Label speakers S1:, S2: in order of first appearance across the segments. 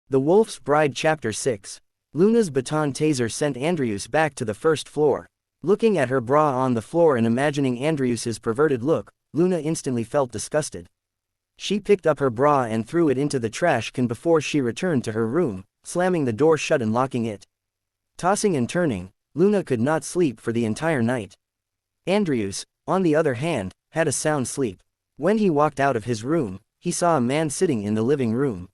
S1: The Wolf's Bride Chapter 6. Luna's baton taser sent Andrius back to the first floor. Looking at her bra on the floor and imagining Andrius's perverted look, Luna instantly felt disgusted. She picked up her bra and threw it into the trash can before she returned to her room, slamming the door shut and locking it. Tossing and turning, Luna could not sleep for the entire night. Andrius, on the other hand, had a sound sleep. When he walked out of his room, he saw a man sitting in the living room.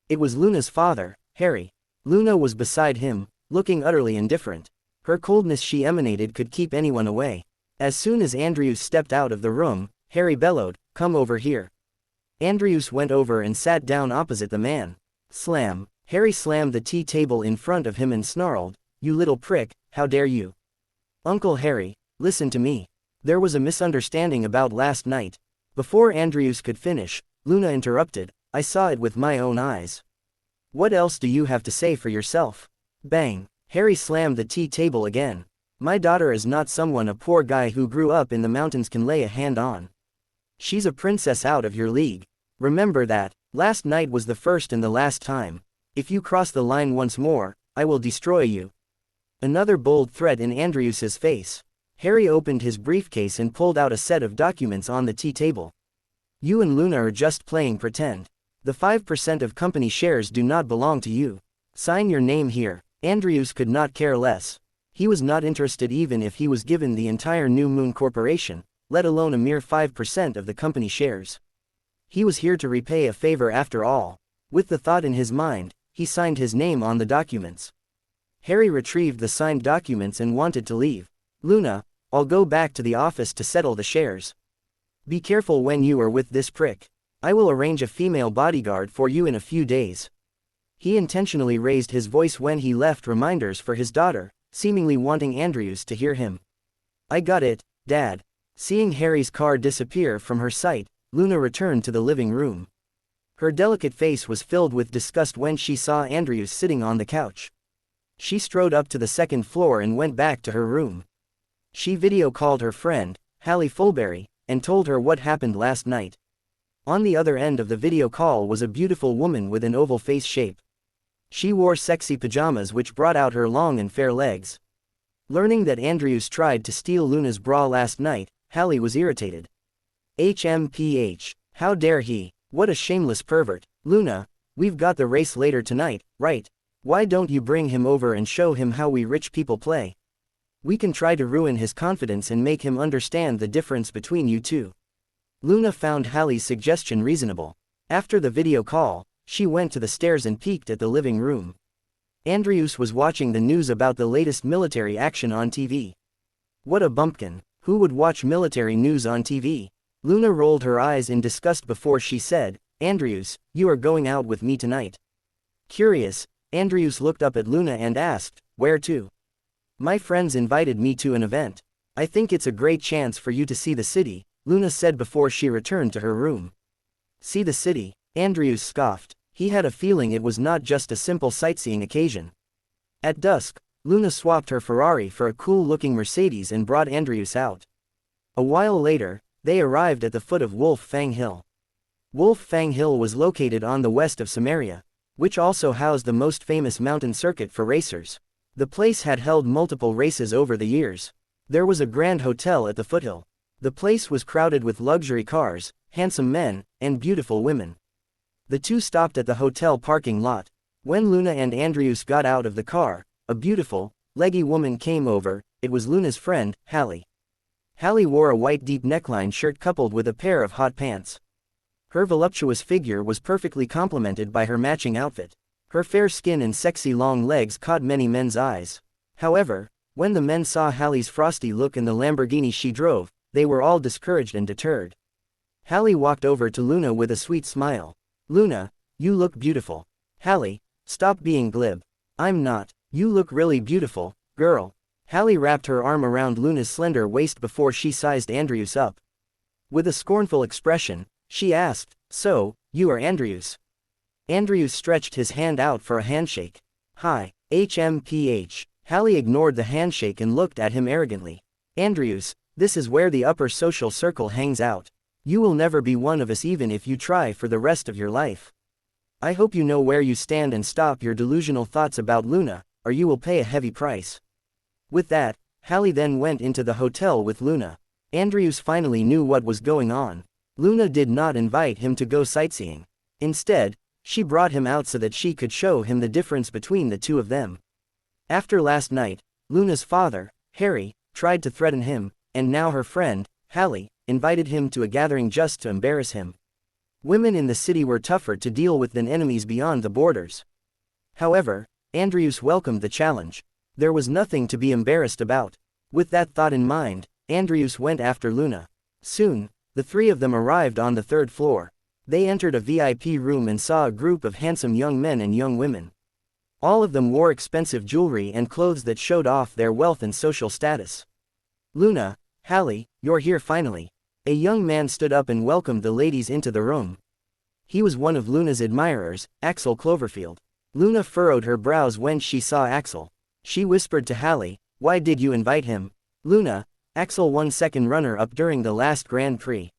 S1: It was Luna's father, Harry. Luna was beside him, looking utterly indifferent. Her coldness she emanated could keep anyone away. As soon as Andrius stepped out of the room, Harry bellowed, "Come over here." Andrius went over and sat down opposite the man. Slam! Harry slammed the tea table in front of him and snarled, "You little prick, how dare you?" "Uncle Harry, listen to me. There was a misunderstanding about last night." Before Andrius could finish, Luna interrupted, "I saw it with my own eyes. What else do you have to say for yourself?" Bang! Harry slammed the tea table again. "My daughter is not someone a poor guy who grew up in the mountains can lay a hand on. She's a princess out of your league. Remember that. Last night was the first and the last time. If you cross the line once more, I will destroy you." Another bold threat in Andrius's face. Harry opened his briefcase and pulled out a set of documents on the tea table. "You and Luna are just playing pretend. The 5% of company shares do not belong to you. Sign your name here." Andrius could not care less. He was not interested even if he was given the entire New Moon Corporation, let alone a mere 5% of the company shares. He was here to repay a favor after all. With the thought in his mind, he signed his name on the documents. Harry retrieved the signed documents and wanted to leave. "Luna, I'll go back to the office to settle the shares. Be careful when you are with this prick. I will arrange a female bodyguard for you in a few days." He intentionally raised his voice when he left reminders for his daughter, seemingly wanting Andrius to hear him. "I got it, Dad." Seeing Harry's car disappear from her sight, Luna returned to the living room. Her delicate face was filled with disgust when she saw Andrius sitting on the couch. She strode up to the second floor and went back to her room. She video-called her friend, Hallie Fulberry, and told her what happened last night. On the other end of the video call was a beautiful woman with an oval face shape. She wore sexy pajamas which brought out her long and fair legs. Learning that Andrius tried to steal Luna's bra last night, Hallie was irritated. "HMPH, how dare he? What a shameless pervert. Luna, we've got the race later tonight, right? Why don't you bring him over and show him how we rich people play? We can try to ruin his confidence and make him understand the difference between you two." Luna found Hallie's suggestion reasonable. After the video call, she went to the stairs and peeked at the living room. Andrius was watching the news about the latest military action on TV. What a bumpkin. Who would watch military news on TV? Luna rolled her eyes in disgust before she said, "Andrius, you are going out with me tonight." Curious, Andrius looked up at Luna and asked, "Where to?" "My friends invited me to an event. I think it's a great chance for you to see the city," Luna said before she returned to her room. "See the city?" Andrius scoffed. He had a feeling it was not just a simple sightseeing occasion. At dusk, Luna swapped her Ferrari for a cool-looking Mercedes and brought Andrius out. A while later, they arrived at the foot of Wolf Fang Hill. Wolf Fang Hill was located on the west of Samaria, which also housed the most famous mountain circuit for racers. The place had held multiple races over the years. There was a grand hotel at the foothill. The place was crowded with luxury cars, handsome men, and beautiful women. The two stopped at the hotel parking lot. When Luna and Andrius got out of the car, a beautiful, leggy woman came over. It was Luna's friend, Hallie. Hallie wore a white deep neckline shirt coupled with a pair of hot pants. Her voluptuous figure was perfectly complemented by her matching outfit. Her fair skin and sexy long legs caught many men's eyes. However, when the men saw Hallie's frosty look in the Lamborghini she drove, they were all discouraged and deterred. Hallie walked over to Luna with a sweet smile. "Luna, you look beautiful." "Hallie, stop being glib." "I'm not. You look really beautiful, girl." Hallie wrapped her arm around Luna's slender waist before she sized Andrius up. With a scornful expression, she asked, "So, you are Andrius?" Andrius stretched his hand out for a handshake. "Hi, HMPH. Hallie ignored the handshake and looked at him arrogantly. "Andrius, this is where the upper social circle hangs out. You will never be one of us even if you try for the rest of your life." I hope you know where you stand and stop your delusional thoughts about Luna, or you will pay a heavy price. With that, Hallie then went into the hotel with Luna. Andrius finally knew what was going on. Luna did not invite him to go sightseeing. Instead, she brought him out so that she could show him the difference between the two of them. After last night, Luna's father, Harry, tried to threaten him, and now her friend, Hallie, invited him to a gathering just to embarrass him. Women in the city were tougher to deal with than enemies beyond the borders. However, Andrius welcomed the challenge. There was nothing to be embarrassed about. With that thought in mind, Andrius went after Luna. Soon, the three of them arrived on the third floor. They entered a VIP room and saw a group of handsome young men and young women. All of them wore expensive jewelry and clothes that showed off their wealth and social status. Luna, Hallie, you're here finally. A young man stood up and welcomed the ladies into the room. He was one of Luna's admirers, Axel Cloverfield. Luna furrowed her brows when she saw Axel. She whispered to Hallie, "Why did you invite him?" "Luna, Axel won second runner-up during the last Grand Prix.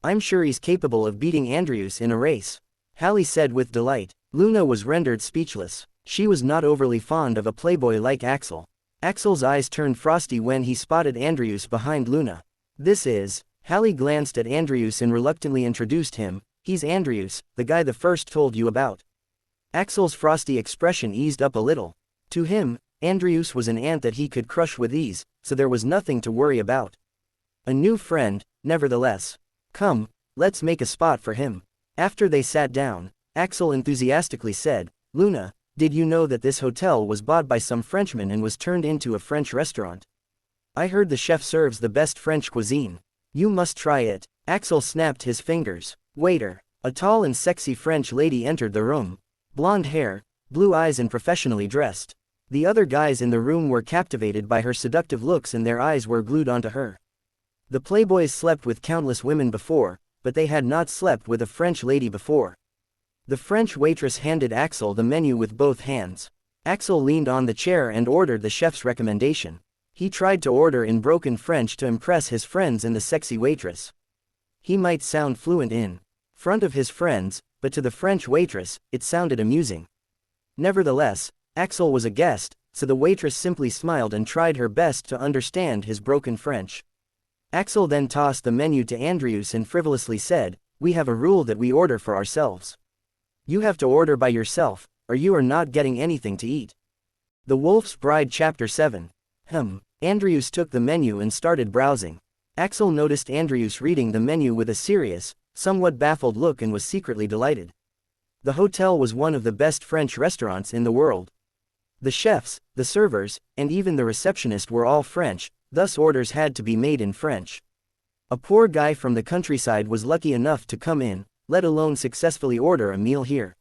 S1: I'm sure he's capable of beating Andrius in a race," Hallie said with delight. Luna was rendered speechless. She was not overly fond of a playboy like Axel. Axel's eyes turned frosty when he spotted Andrius behind Luna. "This is..." Hallie glanced at Andrius and reluctantly introduced him. "He's Andrius, the guy the first told you about." Axel's frosty expression eased up a little. To him, Andrius was an ant that he could crush with ease, so there was nothing to worry about. A new friend, nevertheless. "Come, let's make a spot for him." After they sat down, Axel enthusiastically said, "Luna, did you know that this hotel was bought by some Frenchman and was turned into a French restaurant? I heard the chef serves the best French cuisine. You must try it." Axel snapped his fingers. "Waiter." A tall and sexy French lady entered the room. Blonde hair, blue eyes and professionally dressed. The other guys in the room were captivated by her seductive looks and their eyes were glued onto her. The playboys slept with countless women before, but they had not slept with a French lady before. The French waitress handed Axel the menu with both hands. Axel leaned on the chair and ordered the chef's recommendation. He tried to order in broken French to impress his friends and the sexy waitress. He might sound fluent in front of his friends, but to the French waitress, it sounded amusing. Nevertheless, Axel was a guest, so the waitress simply smiled and tried her best to understand his broken French. Axel then tossed the menu to Andrius and frivolously said, "We have a rule that we order for ourselves. You have to order by yourself, or you are not getting anything to eat." The Wolf's Bride Chapter 7. Andrius took the menu and started browsing. Axel noticed Andrius reading the menu with a serious, somewhat baffled look and was secretly delighted. The hotel was one of the best French restaurants in the world. The chefs, the servers, and even the receptionist were all French, thus orders had to be made in French. A poor guy from the countryside was lucky enough to come in, let alone successfully order a meal here.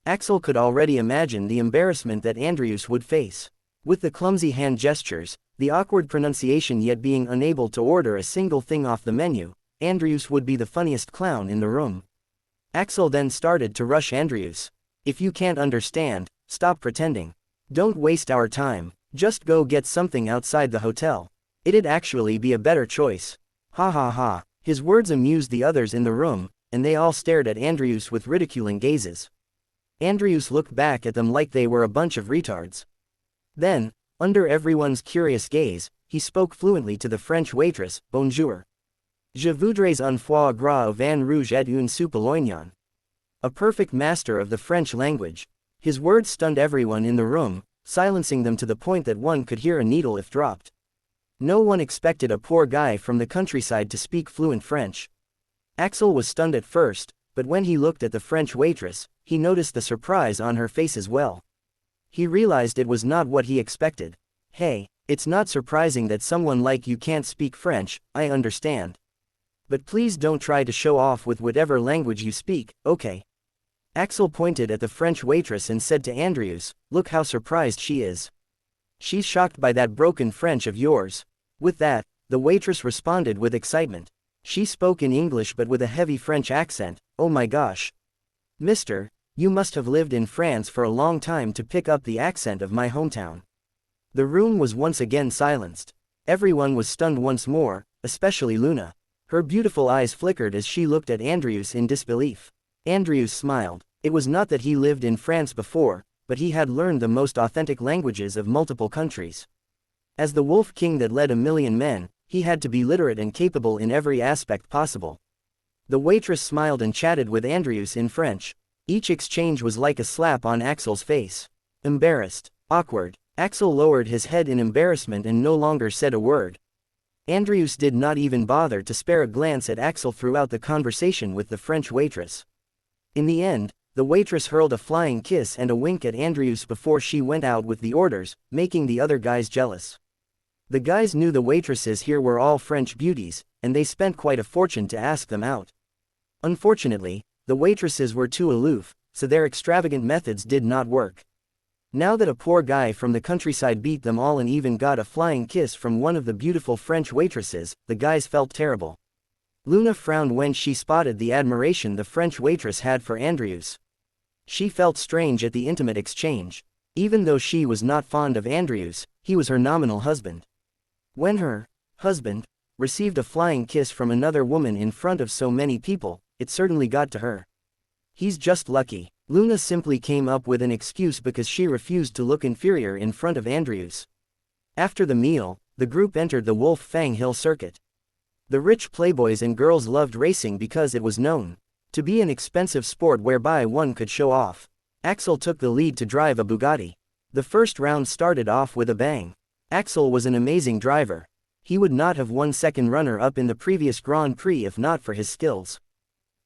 S1: Axel could already imagine the embarrassment that Andrius would face. With the clumsy hand gestures, the awkward pronunciation yet being unable to order a single thing off the menu, Andrius would be the funniest clown in the room. Axel then started to rush Andrius. "If you can't understand, stop pretending. Don't waste our time, just go get something outside the hotel. It'd actually be a better choice." Ha ha ha. His words amused the others in the room, and they all stared at Andrius with ridiculing gazes. Andrius looked back at them like they were a bunch of retards. Then, under everyone's curious gaze, he spoke fluently to the French waitress, "Bonjour. Je voudrais un foie gras au vin rouge et une soupe à l'oignon." A perfect master of the French language. His words stunned everyone in the room, silencing them to the point that one could hear a needle if dropped. No one expected a poor guy from the countryside to speak fluent French. Axel was stunned at first, but when he looked at the French waitress, he noticed the surprise on her face as well. He realized it was not what he expected. "Hey, it's not surprising that someone like you can't speak French, I understand. But please don't try to show off with whatever language you speak, okay?" Axel pointed at the French waitress and said to Andrius, "Look how surprised she is. She's shocked by that broken French of yours." With that, the waitress responded with excitement. She spoke in English but with a heavy French accent. "Oh my gosh. Mister, you must have lived in France for a long time to pick up the accent of my hometown." The room was once again silenced. Everyone was stunned once more, especially Luna. Her beautiful eyes flickered as she looked at Andrius in disbelief. Andrius smiled. It was not that he lived in France before, but he had learned the most authentic languages of multiple countries. As the Wolf King that led 1,000,000 men, he had to be literate and capable in every aspect possible. The waitress smiled and chatted with Andrius in French. Each exchange was like a slap on Axel's face. Embarrassed. Awkward. Axel lowered his head in embarrassment and no longer said a word. Andrius did not even bother to spare a glance at Axel throughout the conversation with the French waitress. In the end, the waitress hurled a flying kiss and a wink at Andrius before she went out with the orders, making the other guys jealous. The guys knew the waitresses here were all French beauties, and they spent quite a fortune to ask them out. Unfortunately, the waitresses were too aloof, so their extravagant methods did not work. Now that a poor guy from the countryside beat them all and even got a flying kiss from one of the beautiful French waitresses, the guys felt terrible. Luna frowned when she spotted the admiration the French waitress had for Andrius. She felt strange at the intimate exchange. Even though she was not fond of Andrius, he was her nominal husband. When her husband received a flying kiss from another woman in front of so many people, it certainly got to her. He's just lucky. Luna simply came up with an excuse because she refused to look inferior in front of Andrius. After the meal, the group entered the Wolf Fang Hill circuit. The rich playboys and girls loved racing because it was known to be an expensive sport whereby one could show off. Axel took the lead to drive a Bugatti. The first round started off with a bang. Axel was an amazing driver. He would not have won second runner-up in the previous Grand Prix if not for his skills.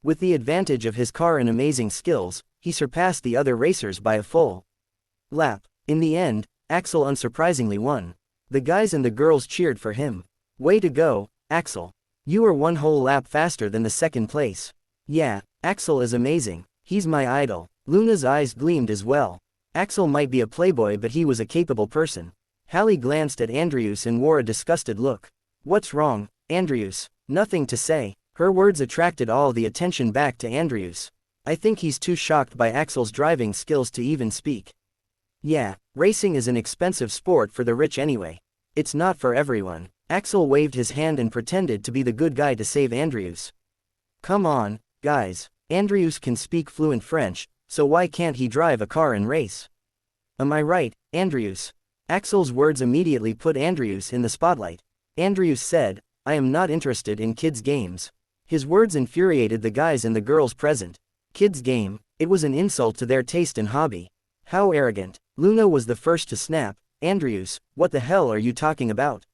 S1: With the advantage of his car and amazing skills, he surpassed the other racers by a full lap. In the end, Axel unsurprisingly won. The guys and the girls cheered for him. Way to go, Axel. You are one whole lap faster than the second place. Yeah, Axel is amazing. He's my idol. Luna's eyes gleamed as well. Axel might be a playboy but he was a capable person. Hallie glanced at Andrius and wore a disgusted look. What's wrong, Andrius? Nothing to say. Her words attracted all the attention back to Andrius. I think he's too shocked by Axel's driving skills to even speak. Yeah, racing is an expensive sport for the rich anyway. It's not for everyone. Axel waved his hand and pretended to be the good guy to save Andrius. Come on, guys. Andrius can speak fluent French, so why can't he drive a car and race? Am I right, Andrius? Axel's words immediately put Andrius in the spotlight. Andrius said, I am not interested in kids' games. His words infuriated the guys and the girls present. Kids' game, it was an insult to their taste and hobby. How arrogant. Luna was the first to snap. Andrius, what the hell are you talking about?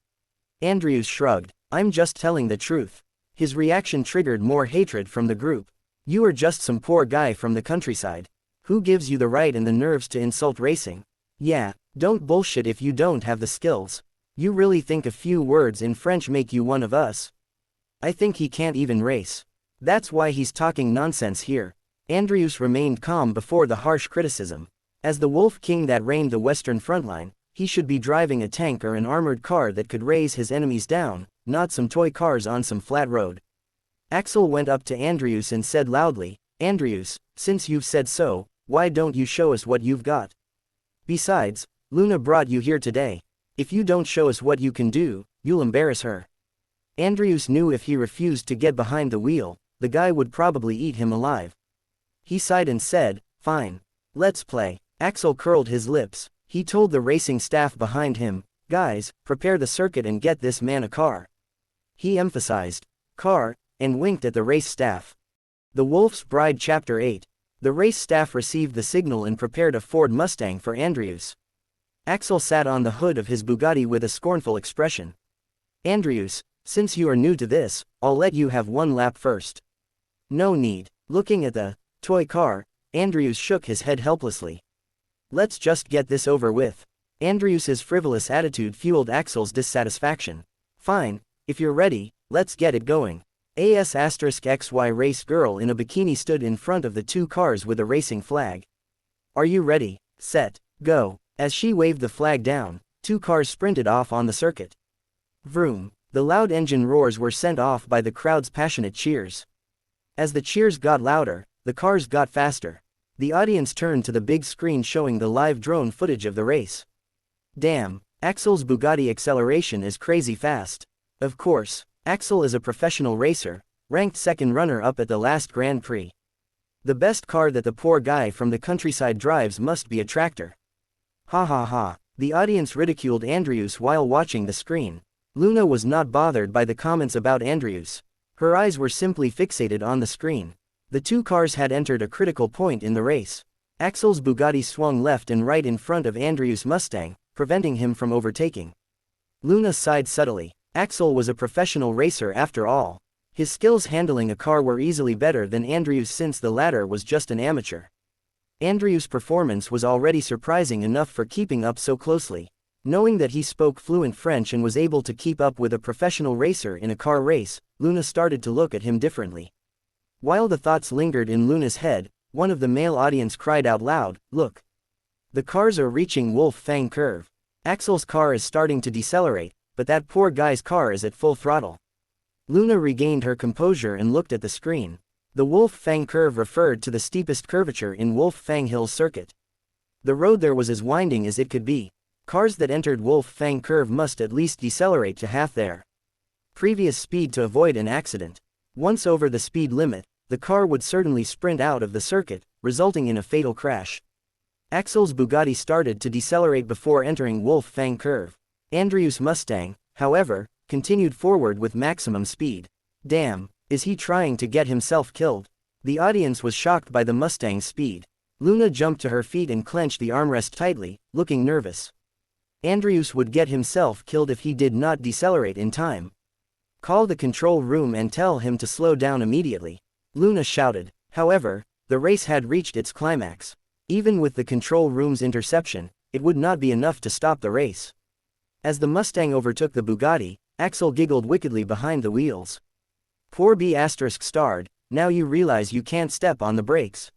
S1: Andrius shrugged. I'm just telling the truth. His reaction triggered more hatred from the group. You are just some poor guy from the countryside. Who gives you the right and the nerves to insult racing? Yeah, don't bullshit if you don't have the skills. You really think a few words in French make you one of us? I think he can't even race. That's why he's talking nonsense here. Andrius remained calm before the harsh criticism. As the Wolf King that reigned the Western Frontline, he should be driving a tank or an armored car that could raise his enemies down, not some toy cars on some flat road. Axel went up to Andrius and said loudly, Andrius, since you've said so, why don't you show us what you've got? Besides, Luna brought you here today. If you don't show us what you can do, you'll embarrass her. Andrius knew if he refused to get behind the wheel, the guy would probably eat him alive. He sighed and said, fine. Let's play. Axel curled his lips. He told the racing staff behind him, guys, prepare the circuit and get this man a car. He emphasized, car, and winked at the race staff. The Wolf's Bride Chapter 8. The race staff received the signal and prepared a Ford Mustang for Andrius. Axel sat on the hood of his Bugatti with a scornful expression. Andrius, since you are new to this, I'll let you have one lap first. No need. Looking at the toy car, Andrius shook his head helplessly. Let's just get this over with. Andrius's frivolous attitude fueled Axel's dissatisfaction. Fine, if you're ready, let's get it going. AS*XY race girl in a bikini stood in front of the two cars with a racing flag. Are you ready, set, go? As she waved the flag down, two cars sprinted off on the circuit. Vroom. The loud engine roars were sent off by the crowd's passionate cheers. As the cheers got louder, the cars got faster. The audience turned to the big screen showing the live drone footage of the race. Damn, Axel's Bugatti acceleration is crazy fast. Of course, Axel is a professional racer, ranked second runner-up at the last Grand Prix. The best car that the poor guy from the countryside drives must be a tractor. Ha ha ha. The audience ridiculed Andrius while watching the screen. Luna was not bothered by the comments about Andrius. Her eyes were simply fixated on the screen. The two cars had entered a critical point in the race. Axel's Bugatti swung left and right in front of Andrius' Mustang, preventing him from overtaking. Luna sighed subtly. Axel was a professional racer after all. His skills handling a car were easily better than Andrius since the latter was just an amateur. Andrius' performance was already surprising enough for keeping up so closely. Knowing that he spoke fluent French and was able to keep up with a professional racer in a car race, Luna started to look at him differently. While the thoughts lingered in Luna's head, one of the male audience cried out loud, "Look! The cars are reaching Wolf Fang curve. Axel's car is starting to decelerate, but that poor guy's car is at full throttle." Luna regained her composure and looked at the screen. The Wolf Fang curve referred to the steepest curvature in Wolf Fang Hills circuit. The road there was as winding as it could be. Cars that entered Wolf Fang curve must at least decelerate to half their previous speed to avoid an accident. Once over the speed limit, the car would certainly sprint out of the circuit, resulting in a fatal crash. Axel's Bugatti started to decelerate before entering Wolf Fang curve. Andrius' Mustang, however, continued forward with maximum speed. Damn, is he trying to get himself killed? The audience was shocked by the Mustang's speed. Luna jumped to her feet and clenched the armrest tightly, looking nervous. Andrius would get himself killed if he did not decelerate in time. "Call the control room and tell him to slow down immediately," Luna shouted. However, the race had reached its climax. Even with the control room's interception, it would not be enough to stop the race. As the Mustang overtook the Bugatti, Axel giggled wickedly behind the wheels. Poor B** starred, "Now you realize you can't step on the brakes.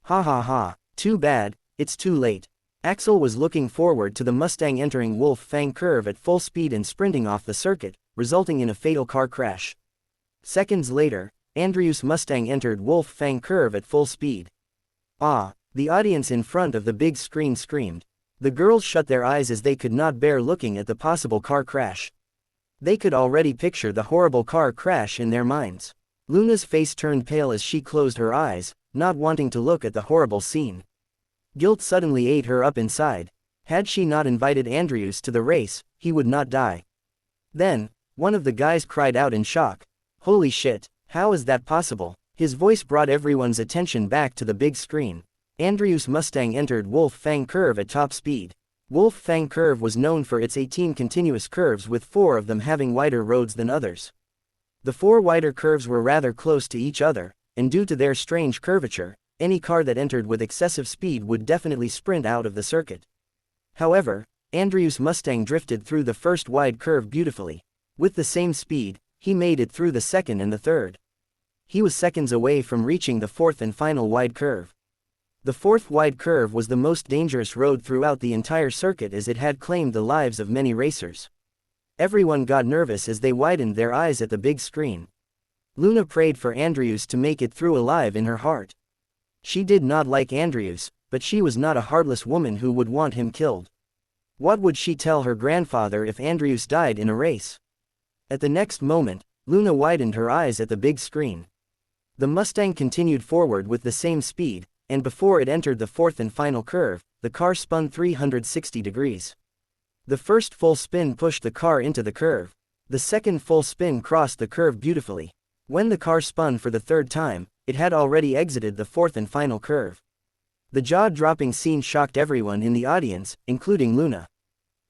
S1: Ha ha ha, too bad, it's too late." Axel was looking forward to the Mustang entering Wolf Fang curve at full speed and sprinting off the circuit, resulting in a fatal car crash. Seconds later, Andrius' Mustang entered Wolf Fang curve at full speed. Ah! The audience in front of the big screen screamed. The girls shut their eyes as they could not bear looking at the possible car crash. They could already picture the horrible car crash in their minds. Luna's face turned pale as she closed her eyes, not wanting to look at the horrible scene. Guilt suddenly ate her up inside. Had she not invited Andrius to the race, he would not die. Then, one of the guys cried out in shock. "Holy shit, how is that possible?" His voice brought everyone's attention back to the big screen. Andrius' Mustang entered Wolf Fang curve at top speed. Wolf Fang curve was known for its 18 continuous curves, with 4 of them having wider roads than others. The 4 wider curves were rather close to each other, and due to their strange curvature, any car that entered with excessive speed would definitely sprint out of the circuit. However, Andrius' Mustang drifted through the first wide curve beautifully. With the same speed, he made it through the second and the third. He was seconds away from reaching the 4th and final wide curve. The 4th wide curve was the most dangerous road throughout the entire circuit, as it had claimed the lives of many racers. Everyone got nervous as they widened their eyes at the big screen. Luna prayed for Andrius to make it through alive in her heart. She did not like Andrius, but she was not a heartless woman who would want him killed. What would she tell her grandfather if Andrius died in a race? At the next moment, Luna widened her eyes at the big screen. The Mustang continued forward with the same speed, and before it entered the 4th and final curve, the car spun 360 degrees. The first full spin pushed the car into the curve. The second full spin crossed the curve beautifully. When the car spun for the 3rd time, it had already exited the 4th and final curve. The jaw-dropping scene shocked everyone in the audience, including Luna.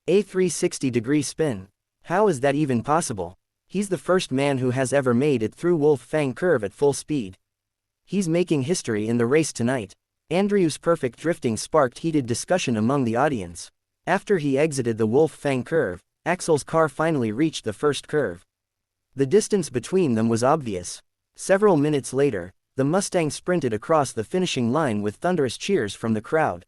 S1: A 360-degree spin. How is that even possible? He's the first man who has ever made it through Wolf Fang curve at full speed. He's making history in the race tonight. Andrius' perfect drifting sparked heated discussion among the audience. After he exited the Wolf Fang curve, Axel's car finally reached the first curve. The distance between them was obvious. Several minutes later, the Mustang sprinted across the finishing line with thunderous cheers from the crowd.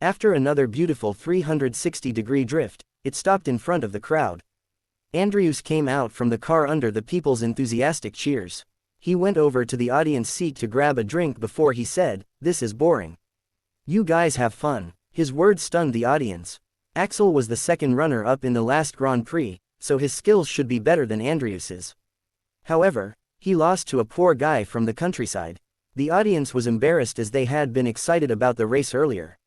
S1: After another beautiful 360-degree drift, it stopped in front of the crowd. Andrius came out from the car under the people's enthusiastic cheers. He went over to the audience seat to grab a drink before he said, "This is boring. You guys have fun." His words stunned the audience. Axel was the second runner-up in the last Grand Prix, so his skills should be better than Andrius's. However, he lost to a poor guy from the countryside. The audience was embarrassed as they had been excited about the race earlier.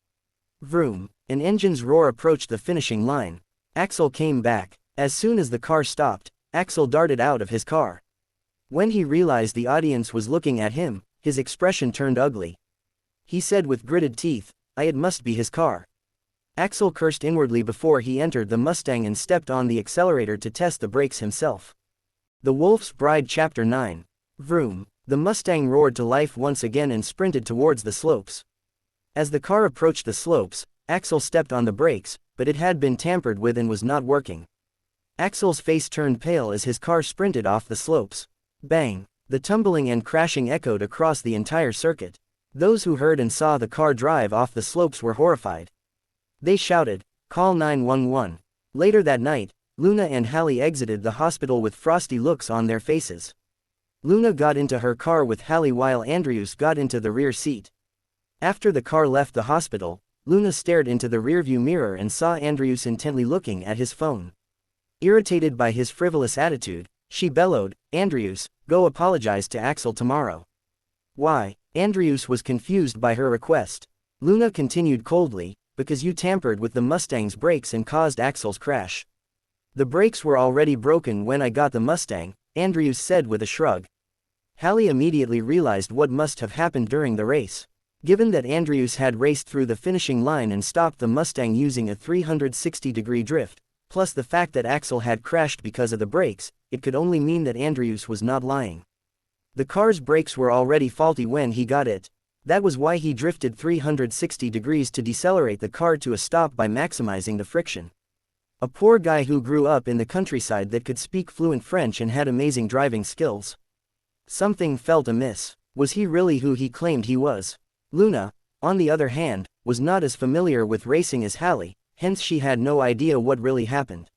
S1: Vroom! An engine's roar approached the finishing line. Axel came back. As soon as the car stopped, Axel darted out of his car. When he realized the audience was looking at him, his expression turned ugly. He said with gritted teeth, It must be his car." Axel cursed inwardly before he entered the Mustang and stepped on the accelerator to test the brakes himself. The Wolf's Bride Chapter 9. Vroom! The Mustang roared to life once again and sprinted towards the slopes. As the car approached the slopes, Axel stepped on the brakes, but it had been tampered with and was not working. Axel's face turned pale as his car sprinted off the slopes. Bang! The tumbling and crashing echoed across the entire circuit. Those who heard and saw the car drive off the slopes were horrified. They shouted, "Call 911." Later that night, Luna and Hallie exited the hospital with frosty looks on their faces. Luna got into her car with Hallie while Andrius got into the rear seat. After the car left the hospital, Luna stared into the rearview mirror and saw Andrius intently looking at his phone. Irritated by his frivolous attitude, she bellowed, "Andrius, go apologize to Axel tomorrow." "Why?" Andrius was confused by her request. Luna continued coldly, "Because you tampered with the Mustang's brakes and caused Axel's crash." "The brakes were already broken when I got the Mustang," Andrius said with a shrug. Hallie immediately realized what must have happened during the race. Given that Andrius had raced through the finishing line and stopped the Mustang using a 360-degree drift, plus the fact that Axel had crashed because of the brakes, it could only mean that Andrius was not lying. The car's brakes were already faulty when he got it. That was why he drifted 360 degrees to decelerate the car to a stop by maximizing the friction. A poor guy who grew up in the countryside that could speak fluent French and had amazing driving skills. Something felt amiss. Was he really who he claimed he was? Luna, on the other hand, was not as familiar with racing as Hallie, hence she had no idea what really happened.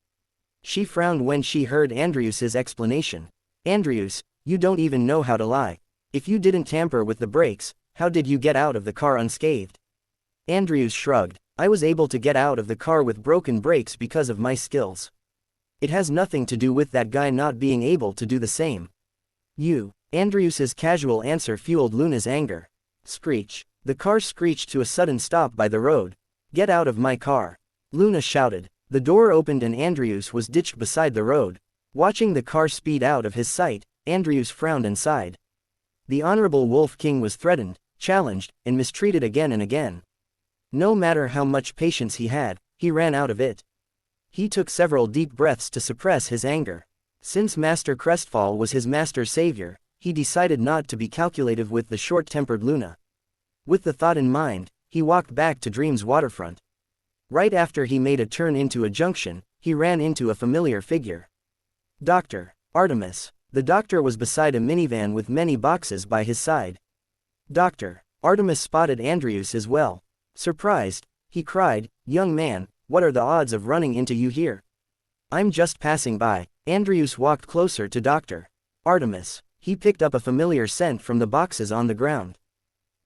S1: She frowned when she heard Andrius's explanation. "Andrius, you don't even know how to lie. If you didn't tamper with the brakes, how did you get out of the car unscathed?" Andrius shrugged. "I was able to get out of the car with broken brakes because of my skills. It has nothing to do with that guy not being able to do the same." Andrius's casual answer fueled Luna's anger. Screech. The car screeched to a sudden stop by the road. "Get out of my car!" Luna shouted. The door opened and Andrius was ditched beside the road. Watching the car speed out of his sight, Andrius frowned and sighed. The Honorable Wolf King was threatened, challenged, and mistreated again and again. No matter how much patience he had, he ran out of it. He took several deep breaths to suppress his anger. Since Master Crestfall was his master's savior, he decided not to be calculative with the short-tempered Luna. With the thought in mind, he walked back to Dream's waterfront. Right after he made a turn into a junction, he ran into a familiar figure. Dr. Artemis. The doctor was beside a minivan with many boxes by his side. Dr. Artemis spotted Andrius as well. Surprised, he cried, "Young man, what are the odds of running into you here?" "I'm just passing by." Andrius walked closer to Dr. Artemis. He picked up a familiar scent from the boxes on the ground.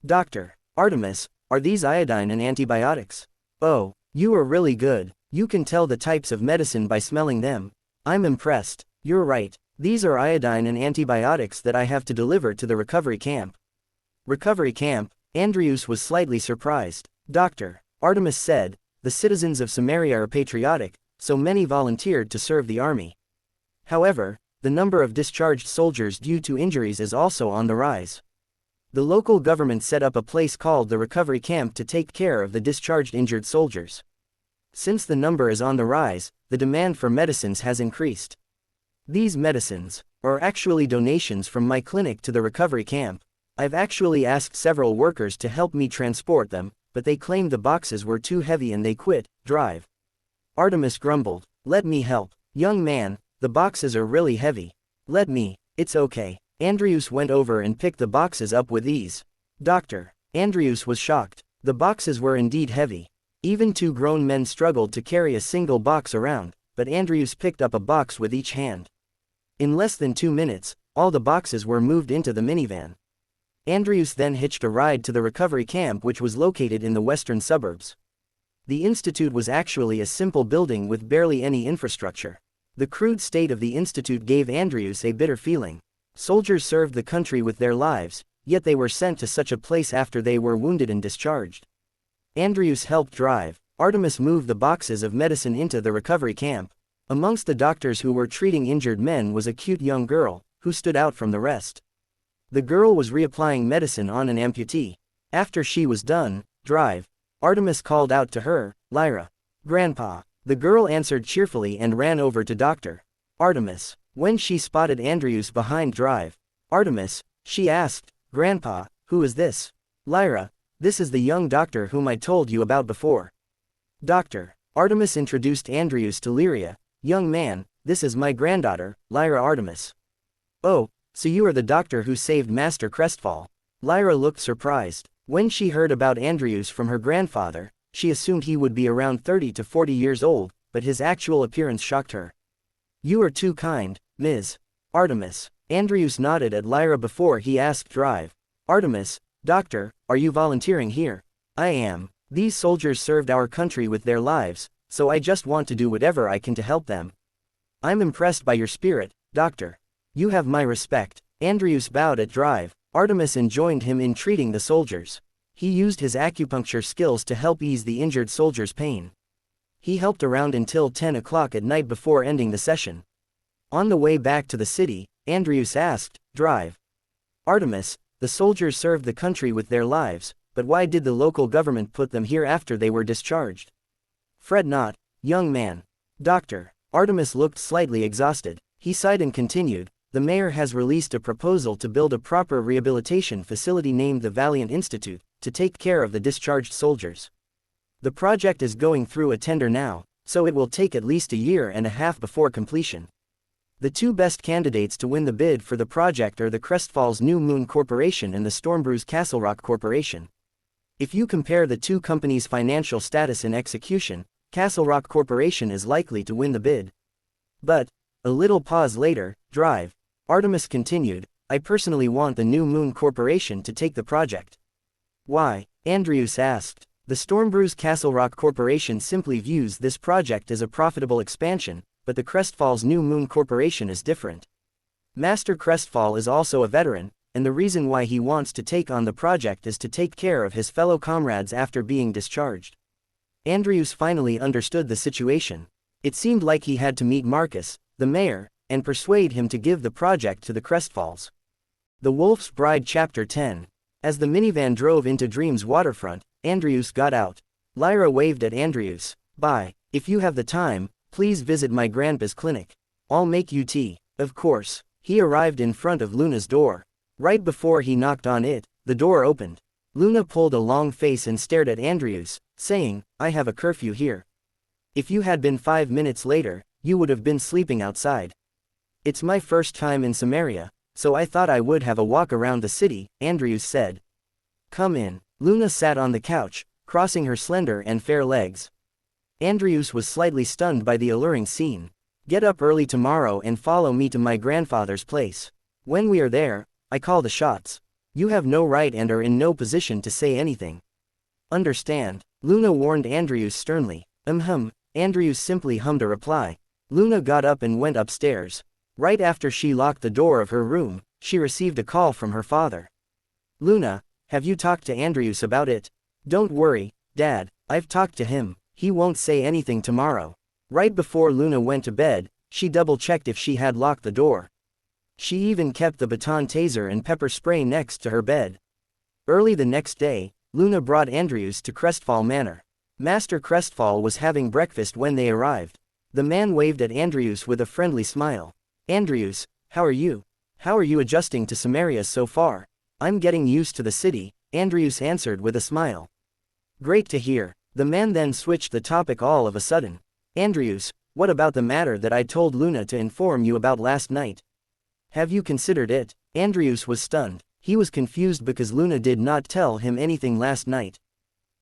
S1: "Dr. Artemis, are these iodine and antibiotics?" "Oh, you are really good. You can tell the types of medicine by smelling them." "I'm impressed." "You're right. These are iodine and antibiotics that I have to deliver to the recovery camp." "Recovery camp?" Andrius was slightly surprised. Dr. Artemis said, "The citizens of Samaria are patriotic, so many volunteered to serve the army. However, the number of discharged soldiers due to injuries is also on the rise. The local government set up a place called the recovery camp to take care of the discharged injured soldiers. Since the number is on the rise, the demand for medicines has increased. These medicines are actually donations from my clinic to the recovery camp. I've actually asked several workers to help me transport them, but they claimed the boxes were too heavy and they quit." Drive. Artemis grumbled. "Let me help." "Young man, the boxes are really heavy." "Let me." "It's okay." Andrius went over and picked the boxes up with ease. Dr. Andrius was shocked. The boxes were indeed heavy. Even two grown men struggled to carry a single box around, but Andrius picked up a box with each hand. In less than 2 minutes, all the boxes were moved into the minivan. Andrius then hitched a ride to the recovery camp, which was located in the western suburbs. The institute was actually a simple building with barely any infrastructure. The crude state of the institute gave Andrius a bitter feeling. Soldiers served the country with their lives, yet they were sent to such a place after they were wounded and discharged. Andrius helped drive. Artemis moved the boxes of medicine into the recovery camp. Amongst the doctors who were treating injured men was a cute young girl, who stood out from the rest. The girl was reapplying medicine on an amputee. After she was done, drive. Artemis called out to her, "Lyra." "Grandpa." The girl answered cheerfully and ran over to Dr. Artemis. When she spotted Andrius behind drive. "Artemis," she asked, "Grandpa, who is this?" "Lyra, this is the young doctor whom I told you about before." Dr. Artemis introduced Andrius to Lyria. "Young man, this is my granddaughter, Lyra Artemis." "Oh, so you are the doctor who saved Master Crestfall." Lyra looked surprised. When she heard about Andrius from her grandfather, she assumed he would be around 30 to 40 years old, but his actual appearance shocked her. "You are too kind, Ms. Artemis." Andrius nodded at Lyra before he asked drive. "Artemis, doctor, are you volunteering here?" "I am. These soldiers served our country with their lives, so I just want to do whatever I can to help them." "I'm impressed by your spirit, doctor. You have my respect." Andrius bowed at drive. Artemis enjoined him in treating the soldiers. He used his acupuncture skills to help ease the injured soldiers' pain. He helped around until 10 o'clock at night before ending the session. On the way back to the city, Andrius asked, drive. "Artemis, the soldiers served the country with their lives, but why did the local government put them here after they were discharged?" "Fret not, young man." Doctor Artemis looked slightly exhausted. He sighed and continued, "The mayor has released a proposal to build a proper rehabilitation facility named the Valiant Institute, to take care of the discharged soldiers. The project is going through a tender now, so it will take at least a year and a half before completion. The two best candidates to win the bid for the project are the Crestfalls New Moon Corporation and the Stormbrews Castle Rock Corporation. If you compare the two companies' financial status and execution, Castle Rock Corporation is likely to win the bid." But, a little pause later, drive. Artemis continued, "I personally want the New Moon Corporation to take the project." "Why?" Andrius asked. "The Stormbrews Castle Rock Corporation simply views this project as a profitable expansion, but the Crestfalls New Moon Corporation is different. Master Crestfall is also a veteran, and the reason why he wants to take on the project is to take care of his fellow comrades after being discharged." Andrius finally understood the situation. It seemed like he had to meet Marcus, the mayor, and persuade him to give the project to the Crestfalls. The Wolf's Bride Chapter 10. As the minivan drove into Dream's waterfront, Andrius got out. Lyra waved at Andrius. "Bye. If you have the time, please visit my grandpa's clinic. I'll make you tea." Of course. He arrived in front of Luna's door. Right before he knocked on it, the door opened. Luna pulled a long face and stared at Andrius, saying, "I have a curfew here. If you had been 5 minutes later, you would have been sleeping outside." "It's my first time in Samaria, so I thought I would have a walk around the city," Andrius said. "Come in." Luna sat on the couch, crossing her slender and fair legs. Andrius was slightly stunned by the alluring scene. "Get up early tomorrow and follow me to my grandfather's place. When we are there, I call the shots. You have no right and are in no position to say anything. Understand?" Luna warned Andrius sternly. Andrius simply hummed a reply. Luna got up and went upstairs. Right after she locked the door of her room, she received a call from her father. "Luna, have you talked to Andrius about it?" "Don't worry, Dad, I've talked to him. He won't say anything tomorrow." Right before Luna went to bed, she double-checked if she had locked the door. She even kept the baton taser and pepper spray next to her bed. Early the next day, Luna brought Andrius to Crestfall Manor. Master Crestfall was having breakfast when they arrived. The man waved at Andrius with a friendly smile. "Andrius, how are you? How are you adjusting to Samaria so far?" "I'm getting used to the city," Andrius answered with a smile. "Great to hear." The man then switched the topic all of a sudden. "Andrius, what about the matter that I told Luna to inform you about last night? Have you considered it?" Andrius was stunned. He was confused because Luna did not tell him anything last night.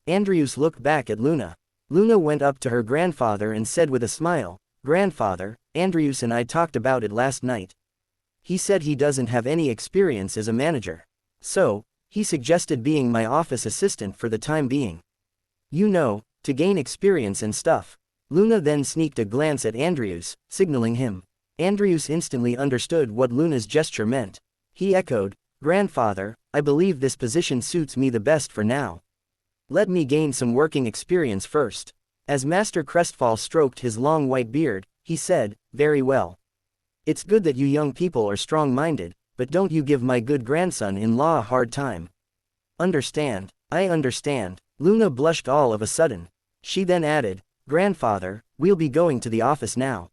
S1: Andrius looked back at Luna. Luna went up to her grandfather and said with a smile, "Grandfather, Andrius and I talked about it last night. He said he doesn't have any experience as a manager. So, he suggested being my office assistant for the time being. You know, to gain experience and stuff." Luna then sneaked a glance at Andrius, signaling him. Andrius instantly understood what Luna's gesture meant. He echoed, "Grandfather, I believe this position suits me the best for now. Let me gain some working experience first. As Master Crestfall stroked his long white beard, he said, very well. It's good that you young people are strong-minded, but don't you give my good grandson-in-law a hard time. Understand? I understand. Luna blushed all of a sudden. She then added, Grandfather, we'll be going to the office now.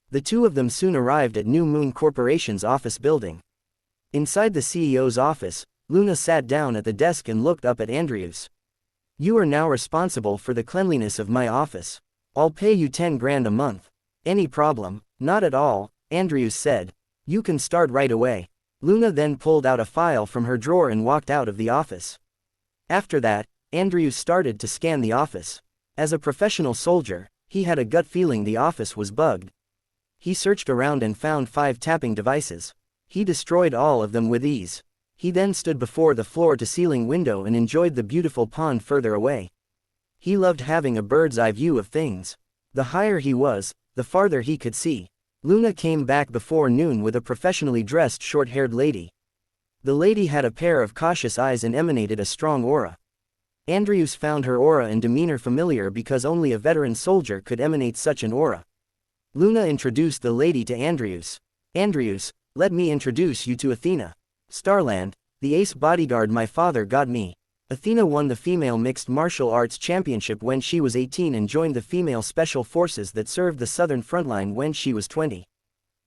S1: The two of them soon arrived at New Moon Corporation's office building. Inside the CEO's office, Luna sat down at the desk and looked up at Andrius. You are now responsible for the cleanliness of my office. I'll pay you 10 grand a month. Any problem? Not at all, Andrius said. You can start right away. Luna then pulled out a file from her drawer and walked out of the office. After that, Andrius started to scan the office. As a professional soldier, he had a gut feeling the office was bugged. He searched around and found 5 tapping devices. He destroyed all of them with ease. He then stood before the floor-to-ceiling window and enjoyed the beautiful pond further away. He loved having a bird's-eye view of things. The higher he was, the farther he could see. Luna came back before noon with a professionally dressed short-haired lady. The lady had a pair of cautious eyes and emanated a strong aura. Andrius found her aura and demeanor familiar because only a veteran soldier could emanate such an aura. Luna introduced the lady to Andrius. Andrius, let me introduce you to Athena. Starland, the ace bodyguard my father got me. Athena won the female mixed martial arts championship when she was 18 and joined the female special forces that served the southern frontline when she was 20.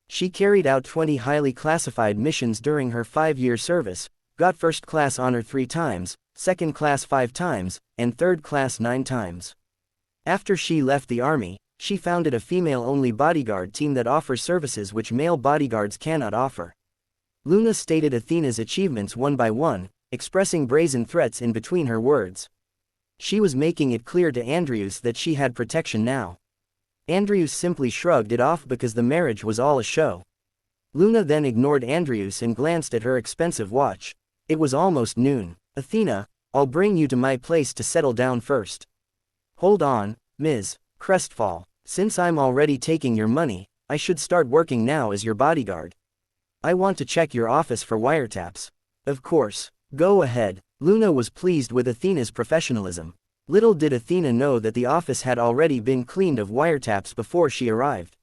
S1: She carried out 20 highly classified missions during her 5-year service, got first-class honor 3 times, second-class 5 times, and third-class 9 times. After she left the army, she founded a female-only bodyguard team that offers services which male bodyguards cannot offer. Luna stated Athena's achievements one by one, expressing brazen threats in between her words. She was making it clear to Andrius that she had protection now. Andrius simply shrugged it off because the marriage was all a show. Luna then ignored Andrius and glanced at her expensive watch. It was almost noon. Athena, I'll bring you to my place to settle down first. Hold on, Ms. Crestfall. Since I'm already taking your money, I should start working now as your bodyguard. I want to check your office for wiretaps. Of course. Go ahead. Luna was pleased with Athena's professionalism. Little did Athena know that the office had already been cleaned of wiretaps before she arrived.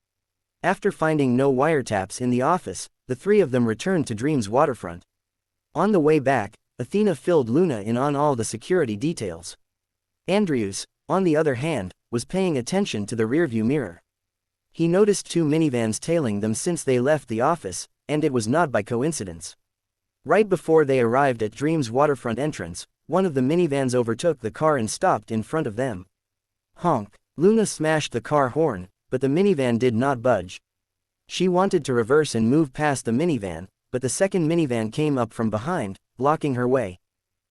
S1: After finding no wiretaps in the office, the 3 of them returned to Dream's waterfront. On the way back, Athena filled Luna in on all the security details. Andrius, on the other hand, was paying attention to the rearview mirror. He noticed 2 minivans tailing them since they left the office, and it was not by coincidence. Right before they arrived at Dream's waterfront entrance, one of the minivans overtook the car and stopped in front of them. Honk! Luna smashed the car horn, but the minivan did not budge. She wanted to reverse and move past the minivan, but the second minivan came up from behind, blocking her way.